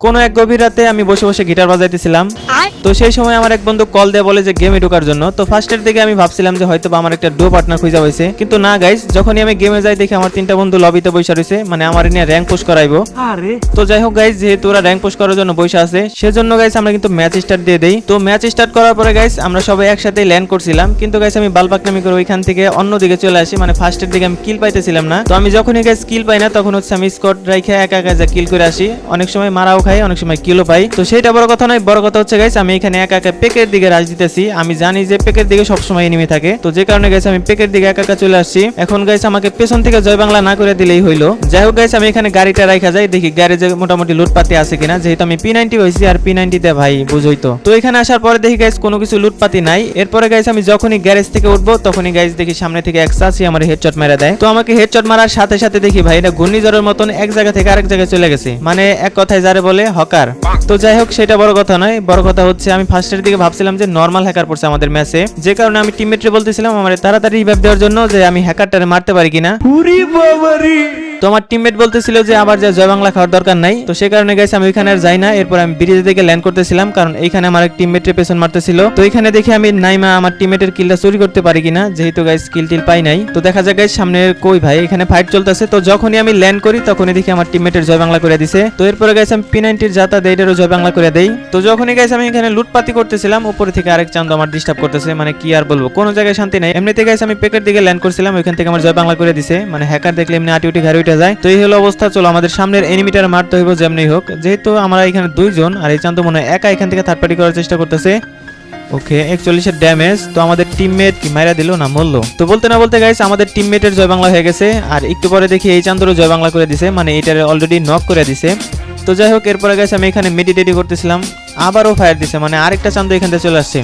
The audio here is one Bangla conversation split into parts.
কোনো এক গভীর রাতে আমি বসে বসে গিটার বাজাইতেছিলাম। তো সেই সময় আমার এক বন্ধু কল দিয়ে বলে যে গেমে ঢোকার জন্য। তো ফার্স্টের দিকে আমি ভাবছিলাম যে হয়তো বা আমার একটা ডুও পার্টনার খুঁজে হয়েছে, কিন্তু না গাইস, যখনই আমি গেমে যাই দেখি আমার তিনটা বন্ধু লবিতে বসে রয়েছে, মানে আমার নিয়ে র্যাঙ্ক পুশ করাইবো। তো যাই হোক গাইস, যেহেতু ওরা র্যাঙ্ক পুশ করার জন্য বসে আছে, সেজন্য গাইস আমরা কিন্তু ম্যাচ স্টার্ট দিয়ে দেই। তো ম্যাচ স্টার্ট করার পরে গাইস আমরা সবাই একসাথে ল্যান্ড করছিলাম, কিন্তু গাইস আমি বালপাকনামি করে ওইখান থেকে অন্যদিকে চলে আসি, মানে ফার্স্টের দিকে আমি কিল পাইতেছিলাম না। তো আমি যখনই গাইস কিল পাই না, তখন হচ্ছে আমি স্কট রাইখে একা একা যা কিল করে আসি। অনেক সময় মারাও খাই, অনেক সময় কিলও পাই। তো সেটা বড় কথা নয়, বড় কথা হচ্ছে গাইস আমি এখানে একা একা পেকের দিকে রাজ দিতেছি। আমি জানি যে পেকের দিকে সবসময় এনিমি থাকে, তো যে কারণে গাইস আমি পেকের দিকে একা একা চলে আসছি। এখন গাইস আমাকে পেছন থেকে জয় বাংলা না করে দিলেই হইলো। যাই হোক গাইস, আমি এখানে গাড়িটা রাখা যাই, দেখি গ্যারেজে মোটামুটি লুটপাতি আছে কিনা, যেহেতু আমি P90 হয়েছি, আর P90 তে ভাই বুঝই তো। তো এখানে আসার পরে দেখি গাইস কোনো কিছু লুটপাতি নাই। এরপরে গাইস আমি যখনই গ্যারেজ থেকে উঠবো, তখনই গাইস দেখি সামনে থেকে এক চাচি আমার হেডশট মেরে দেয়। তো আমাকে হেডশট মারার সাথে সাথে দেখি ভাই এটা ঘূর্ণিঝড়ের মতন এক জায়গা থেকে আরেক জায়গায় চলে গেছে, মানে এক কথায় যারে বলে হকার। তো যাই হোক, সেটা বড় কথা নয়, বড় কথা হচ্ছে আমি ফার্স্টের দিকে ভাবছিলাম যে নরমাল হ্যাকার পড়ছে আমাদের ম্যাচে, যে কারণে আমি টিমমেটরে বলতেছিলাম আমার তাড়াতাড়ি রিভাইভ দেওয়ার জন্য যে আমি হ্যাকারটারে মারতে পারি কিনা। তো আমার টিমমেট বলতেছিল যে আবার যা জয় বাংলা খাওয়ার দরকার নাই। তো সেই কারণে গাইস আমি ওইখানে আর যাই না। এরপর আমি ব্রিজে থেকে ল্যান্ড করতেছিলাম, কারণ এইখানে আমার এক টিমমেটের পেছন মারতেছিল। তো এখানে দেখি আমি নাইমা আমার টিমমেটের কিলটা চুরি করতে পারি কিনা, যেহেতু গাইস কিল টিল পাই নাই। তো দেখা যায় গাইস সামনে কই ভাই, এখানে ফাইট চলতেছে। তো যখনই আমি ল্যান্ড করি, তখনই দেখি আমার টিমমেটের জয় বাংলা করে দিছে। তো এরপরে গাইস আমি P90 জাতা দেইটারও জয় বাংলা করে দেই। তো যখনই গাইস আমি এখানে লুটপাতি করতেছিলাম, উপরে থেকে আরেক চান্দ আমার ডিস্টার্ব করতেছে, মানে কি আর বলবো, কোনো জায়গায় শান্তি নাই। এমনিতে গাইস আমি পেকের দিকে ল্যান্ড করছিলাম, ওইখান থেকে আমার জয় বাংলা করে দিছে, মানে হ্যাকার দেখলে এমনি আটি উঠি ঘাড়ি উঠে যায়। তো এই হলো অবস্থা। চলো আমাদের সামনের এনিমিটার মারতে হইব যেমনি হোক, যেহেতু আমরা এখানে দুইজন, আর এই চান্দ মনে হয় একা এখান থেকে থার্ড পার্টি করার চেষ্টা করতেছে। ওকে, 41 এর ড্যামেজ। তো আমাদের টিমমেট কি মাইরা দিল না মরলো। তো বলতে না বলতে গাইস আমাদের টিমমেটের জয় বাংলা হয়ে গেছে, আর একটু পরে দেখি এই চান্দরও জয় বাংলা করে দিছে, মানে এটারে অলরেডি নক করে দিছে। তো যাই হোক, এরপরে গাইস আমি এখানে মেডিটেটি করতেছিলাম, আবারও ফায়ার দিছে, মানে আরেকটা চান্দ এখান থেকে চলে আসছে।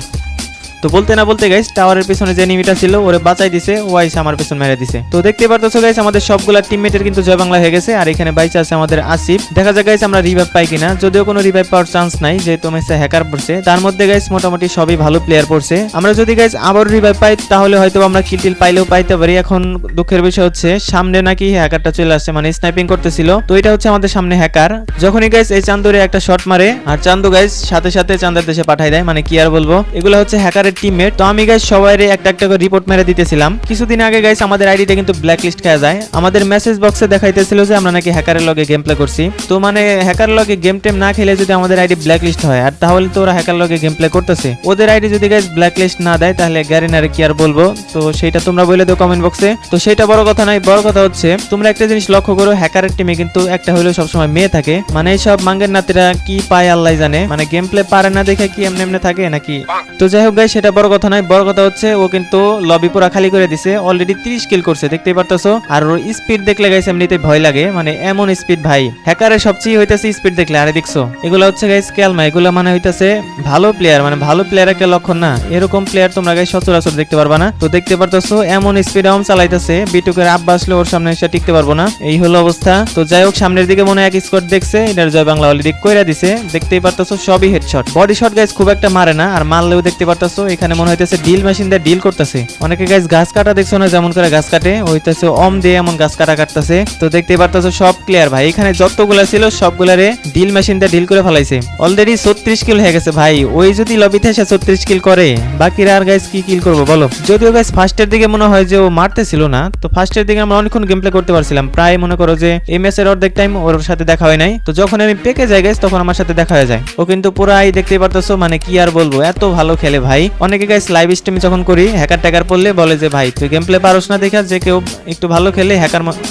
তো বলতে না বলতে গাইস টাওয়ারের পিছনে যে এনিমিটা ছিল ওরে বাঁচাই দিছে, ও আইসা আমার পিছন মেরে দিছে। তো দেখতে পারতেছো গাইস আমাদের সবগুলা টিমমেটের কিন্তু জয় বাংলা হয়ে গেছে, আর এখানে বাইচা আছে আমাদের আসিফ। দেখা যাক গাইস আমরা রিভাইভ পাই কিনা, যদিও কোনো রিভাইভ পাওয়ার চান্স নাই, যেহেতু মেসে হ্যাকার পড়ছে। তার মধ্যে গাইস মোটামুটি সবই ভালো প্লেয়ার পড়ছে। আমরা যদি গাইস আবার রিভাইভ পাই, তাহলে হয়তো আমরা কিল টিল পাইলেও পাইতে পারি। এখন দুঃখের বিষয় হচ্ছে সামনে নাকি হ্যাকারটা চলে আসছে, মানে স্নাইপিং করতেছিল। তো এটা হচ্ছে আমাদের সামনে হ্যাকার। যখনই গাইস এই চান্দুরে একটা শট মারে, আর চান্দু গাইস সাথে সাথে চান্দের দেশে পাঠাই দেয়, মানে কি আর বলবো, এগুলো হচ্ছে হ্যাকারের টিমমেট। তো আমি গাইস সবাইরে একটা একটা করে রিপোর্ট মেরে দিতেছিলাম। কিছুদিন আগে গাইস আমাদের আইডিটা কিন্তু ব্ল্যাকলিস্ট খেয়ে যায়। আমাদের মেসেজ বক্সে দেখাইতেছিল যে আমরা নাকি হ্যাকারের লগে গেম প্লে করছি। তো মানে হ্যাকারের লগে গেম টেম না খেলে যদি আমাদের আইডি ব্ল্যাকলিস্ট হয়, আর তাহলে তো ওরা হ্যাকার লগে গেম প্লে করতেছে। ওদের আইডি যদি গাইস ব্ল্যাকলিস্ট না দেয়, তাহলে গ্যারেনারে কি আর বলবো। তো সেটা তোমরা বলে দাও কমেন্ট বক্সে। তো সেটা বড় কথা নয়, বড় কথা হচ্ছে তোমরা একটা জিনিস লক্ষ্য করো, হ্যাকারের টিমে কিন্তু একটা হলেও সবসময় মেয়ে থাকে। মানে এইসব মাঙ্গের নাতিরা কি পায় আল্লাহ জানে, মানে গেম প্লে পারে না দেখে কি এমনি এমনি থাকে নাকি। তো যাই হোক গাইস, সেটা বড় কথা নয়, বড় কথা হচ্ছে ও কিন্তু লবি পুরা খালি করে দিছে, অলরেডি 30 কিল করছে, দেখতেই পারতেছো। আর ওর স্পিড দেখলে গাইস এমনিতে ভয় লাগে, মানে এমন স্পিড ভাই, হ্যাকারের সবচেয়ে হইতাছে স্পিড দেখলে। আরে দেখছো, এগুলো হচ্ছে গাইস ক্যালমা, এগুলো মানে হইতাছে ভালো প্লেয়ার, মানে ভালো প্লেয়ার একটা লক্ষণ না। এরকম প্লেয়ার তোমরা গাইস সচরাচর দেখতে পারবা না। তো দেখতে পারতেছো এমন স্পিড আম চালাইতেছে, বিটুকের আব্বা আসলে ওর সামনে এসে টিকতে পারবো না, এই হলো অবস্থা। তো যাই হোক, সামনের দিকে মনে হয় এক স্কোর দেখছে, এটার জয় বাংলা অলরেডি কইরা দিছে, দেখতেই পারতেছো সবই হেডশট। বডি শট গাইস খুব একটা মারে না, আর মারলেও দেখতে পারতেছো এখানে মনে হইতেছে ডিল মেশিন দিয়ে ডিল করতেছে। অনেকে গাইস গাছ কাটা দেখছো না, যেমন করে গাছ কাটে, হইতেছে অম দিয়ে এমন গাছ কাটা কাটতেছে। তো দেখতেই পারতেছো সব ক্লিয়ার ভাই, এখানে যতগুলা ছিল সবগুলারে ডিল মেশিন দিয়ে ডিল করে ফেলাইছে। অলরেডি 36 কিল হয়ে গেছে ভাই, ওই যদি লবিতে এসে 36 কিল করে, বাকিরা আর গাইস কি কিল করবো বলো। যদিও গাইস ফার্স্টের দিকে মনে হয় যে ও মারতেছিল না, তো ফার্স্টের দিকে আমরা অনেকক্ষণ গেম প্লে করতে পারছিলাম, প্রায় মনে করো যে এমএস এর অর্ধেক টাইম ওর সাথে দেখা হয় নাই। তো যখন আমি পেকে যাই গাইস, তখন আমার সাথে দেখা হয়ে যায়। ও কিন্তু পুরাই দেখতেই পারতেছো, মানে কি আর বলবো, এত ভালো খেলে ভাই। অনেকে গাইস লাইভ স্ট্রিমে যখন করি হ্যাকার ট্যাকার পড়লে বলে যে ভাই তুই গেম প্লে পারোস না, দেখা যে কেউ একটু ভালো খেলে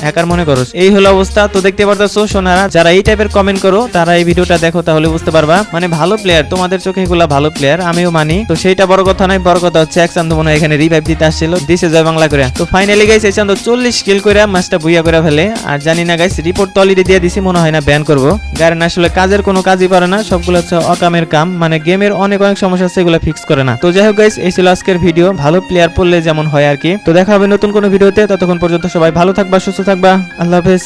হ্যাকার মনে করোস, এই হলো অবস্থা। তো দেখতে পারতেছো সোনারা, যারা এই টাইপের কমেন্ট করো তারা এই ভিডিওটা দেখো, তাহলে বুঝতে পারবা, মানে ভালো প্লেয়ার, তোমাদের চোখে এগুলা ভালো প্লেয়ার, আমিও মানি। তো সেইটা বড় কথা নয়, বড় কথা হচ্ছে এক চান্দ মনে হয় এখানে রিভাইভ দিতে আসছিল, দিছে জয় বাংলা করে। তো ফাইনালি গাইস এই চান্দ 40 কিল করে ম্যাচটা বুইয়া করে ফেলে। আর জানি না গাইস, রিপোর্ট তো অলরেডি দিয়ে দিছি, মনে হয় না ব্যান করবো, কারণ আসলে কাজের কোনো কাজই পারে না, সবগুলো হচ্ছে অকামের কাম, মানে গেমের অনেক সমস্যা আছে, এগুলো ফিক্স করে না। তো যাই হোক গাইস, এই ছিল আজকের ভিডিও, ভালো প্লেয়ার পড়লে যেমন হয় আর কি। তো দেখা হবে নতুন কোনো ভিডিওতে, ততক্ষণ পর্যন্ত সবাই ভালো থাকবা, সুস্থ থাকবা, আল্লাহ হাফেজ।